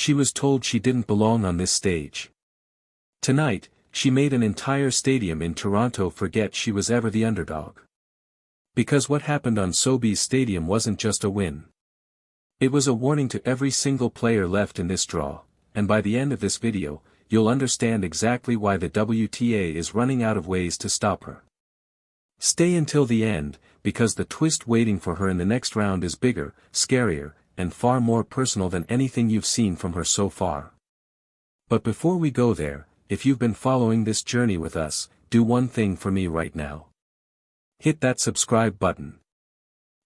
She was told she didn't belong on this stage. Tonight, she made an entire stadium in Toronto forget she was ever the underdog. Because what happened on Sobeys Stadium wasn't just a win. It was a warning to every single player left in this draw, and by the end of this video, you'll understand exactly why the WTA is running out of ways to stop her. Stay until the end, because the twist waiting for her in the next round is bigger, scarier, and far more personal than anything you've seen from her so far. But before we go there, if you've been following this journey with us, do one thing for me right now. Hit that subscribe button.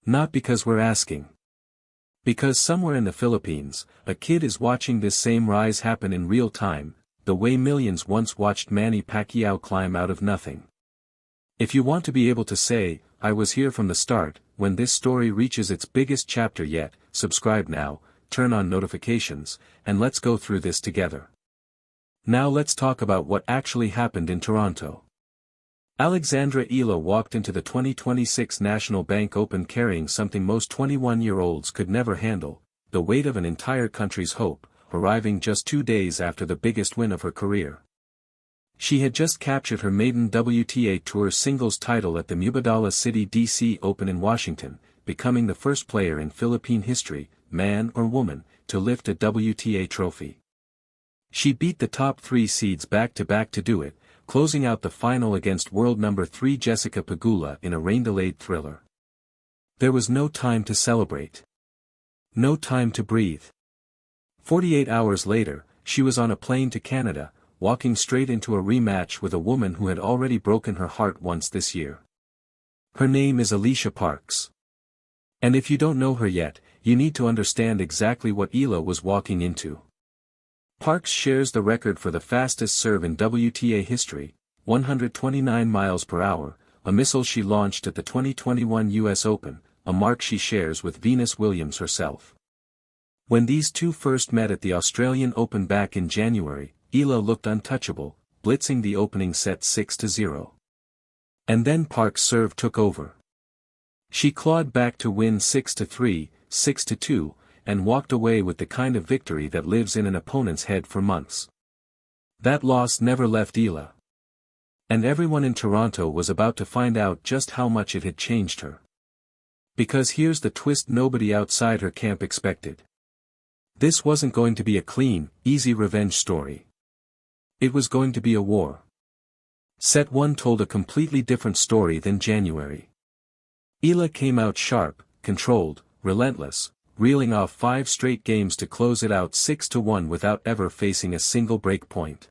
Not because we're asking. Because somewhere in the Philippines, a kid is watching this same rise happen in real time, the way millions once watched Manny Pacquiao climb out of nothing. If you want to be able to say, I was here from the start, when this story reaches its biggest chapter yet, subscribe now, turn on notifications, and let's go through this together. Now let's talk about what actually happened in Toronto. Alexandra Eala walked into the 2026 National Bank Open carrying something most 21-year-olds could never handle, the weight of an entire country's hope, arriving just 2 days after the biggest win of her career. She had just captured her maiden WTA Tour singles title at the Mubadala City DC Open in Washington, becoming the first player in Philippine history, man or woman, to lift a WTA trophy. She beat the top 3 seeds back-to-back to do it, closing out the final against world number 3 Jessica Pegula in a rain-delayed thriller. There was no time to celebrate. No time to breathe. 48 hours later, she was on a plane to Canada, walking straight into a rematch with a woman who had already broken her heart once this year. Her name is Alycia Parks. And if you don't know her yet, you need to understand exactly what Eala was walking into. Parks shares the record for the fastest serve in WTA history, 129 miles per hour, a missile she launched at the 2021 US Open, a mark she shares with Venus Williams herself. When these two first met at the Australian Open back in January, Eala looked untouchable, blitzing the opening set 6-0. And then Parks' serve took over. She clawed back to win 6-3, 6-2, and walked away with the kind of victory that lives in an opponent's head for months. That loss never left Eala. And everyone in Toronto was about to find out just how much it had changed her. Because here's the twist nobody outside her camp expected. This wasn't going to be a clean, easy revenge story. It was going to be a war. Set 1 told a completely different story than January. Eala came out sharp, controlled, relentless, reeling off 5 straight games to close it out 6-1 without ever facing a single break point.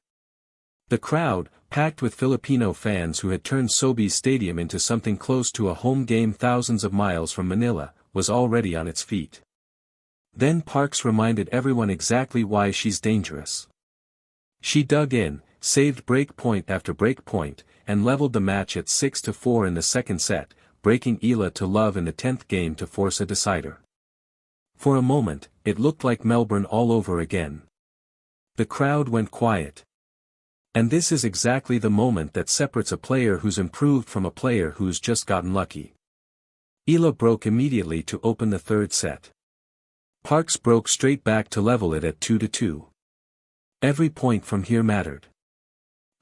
The crowd, packed with Filipino fans who had turned Sobeys Stadium into something close to a home game thousands of miles from Manila, was already on its feet. Then Parks reminded everyone exactly why she's dangerous. She dug in, saved break point after break point, and leveled the match at 6-4 in the second set, breaking Eala to love in the 10th game to force a decider. For a moment, it looked like Melbourne all over again. The crowd went quiet. And this is exactly the moment that separates a player who's improved from a player who's just gotten lucky. Eala broke immediately to open the third set. Parks broke straight back to level it at 2-2. Every point from here mattered.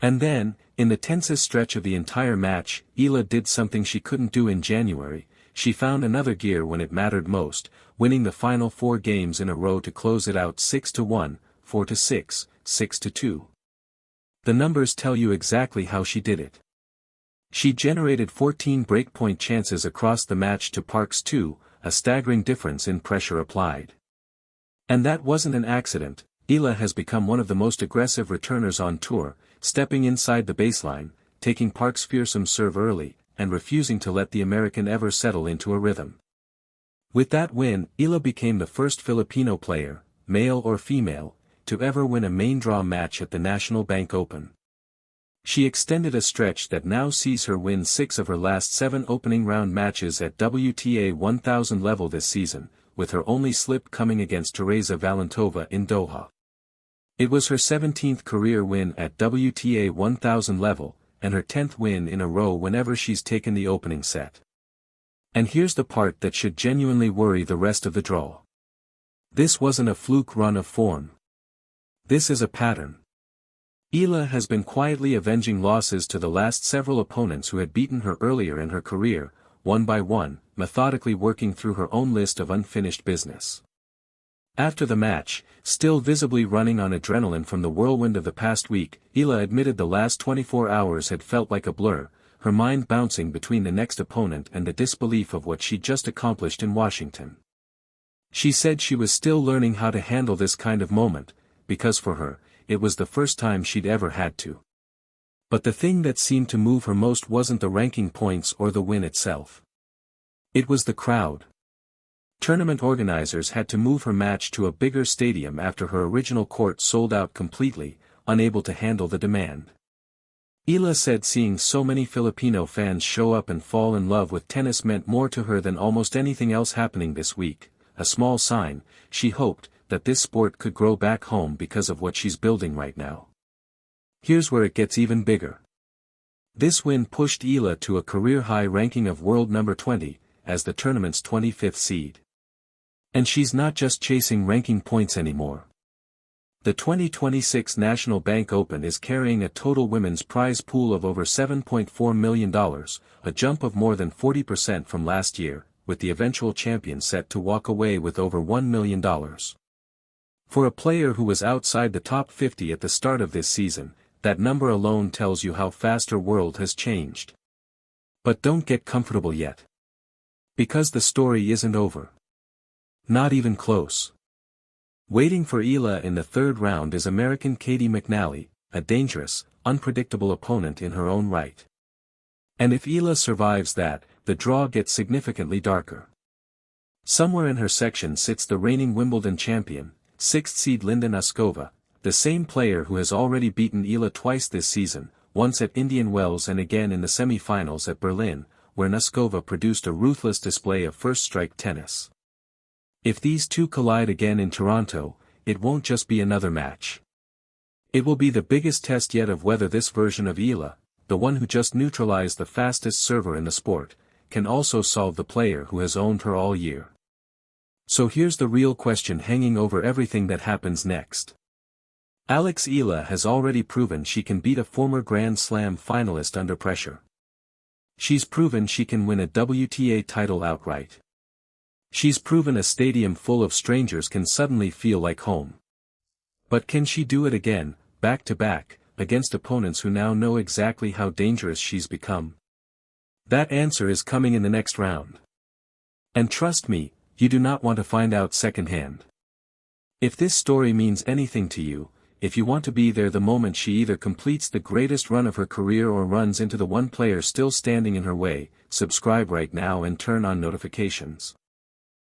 And then, in the tensest stretch of the entire match, Eala did something she couldn't do in January. She found another gear when it mattered most, winning the final 4 games in a row to close it out 6-1, 4-6, 6-2. The numbers tell you exactly how she did it. She generated 14 breakpoint chances across the match to Parks 2, a staggering difference in pressure applied. And that wasn't an accident. Eala has become one of the most aggressive returners on tour, stepping inside the baseline, taking Parks' fearsome serve early, and refusing to let the American ever settle into a rhythm. With that win, Eala became the first Filipino player, male or female, to ever win a main draw match at the National Bank Open. She extended a stretch that now sees her win 6 of her last 7 opening round matches at WTA 1000 level this season, with her only slip coming against Teresa Valentova in Doha. It was her 17th career win at WTA 1000 level, and her 10th win in a row whenever she's taken the opening set. And here's the part that should genuinely worry the rest of the draw. This wasn't a fluke run of form. This is a pattern. Eala has been quietly avenging losses to the last several opponents who had beaten her earlier in her career, one by one, methodically working through her own list of unfinished business. After the match, still visibly running on adrenaline from the whirlwind of the past week, Eala admitted the last 24 hours had felt like a blur, her mind bouncing between the next opponent and the disbelief of what she'd just accomplished in Washington. She said she was still learning how to handle this kind of moment, because for her, it was the first time she'd ever had to. But the thing that seemed to move her most wasn't the ranking points or the win itself. It was the crowd. Tournament organizers had to move her match to a bigger stadium after her original court sold out completely, unable to handle the demand. Eala said seeing so many Filipino fans show up and fall in love with tennis meant more to her than almost anything else happening this week, a small sign, she hoped, that this sport could grow back home because of what she's building right now. Here's where it gets even bigger. This win pushed Eala to a career-high ranking of world number 20, as the tournament's 25th seed. And she's not just chasing ranking points anymore. The 2026 National Bank Open is carrying a total women's prize pool of over $7.4 million, a jump of more than 40% from last year, with the eventual champion set to walk away with over $1 million. For a player who was outside the top 50 at the start of this season, that number alone tells you how fast her world has changed. But don't get comfortable yet. Because the story isn't over. Not even close. Waiting for Eala in the third round is American Katie McNally, a dangerous, unpredictable opponent in her own right. And if Eala survives that, the draw gets significantly darker. Somewhere in her section sits the reigning Wimbledon champion, 6th seed Linda Noskova, the same player who has already beaten Eala twice this season, once at Indian Wells and again in the semi-finals at Berlin, where Noskova produced a ruthless display of first-strike tennis. If these two collide again in Toronto, it won't just be another match. It will be the biggest test yet of whether this version of Eala, the one who just neutralized the fastest server in the sport, can also solve the player who has owned her all year. So here's the real question hanging over everything that happens next. Eala has already proven she can beat a former Grand Slam finalist under pressure. She's proven she can win a WTA title outright. She's proven a stadium full of strangers can suddenly feel like home. But can she do it again, back to back, against opponents who now know exactly how dangerous she's become? That answer is coming in the next round. And trust me, you do not want to find out secondhand. If this story means anything to you, if you want to be there the moment she either completes the greatest run of her career or runs into the one player still standing in her way, subscribe right now and turn on notifications.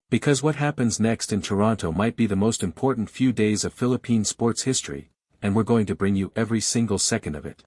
Because what happens next in Toronto might be the most important few days of Philippine sports history, and we're going to bring you every single second of it.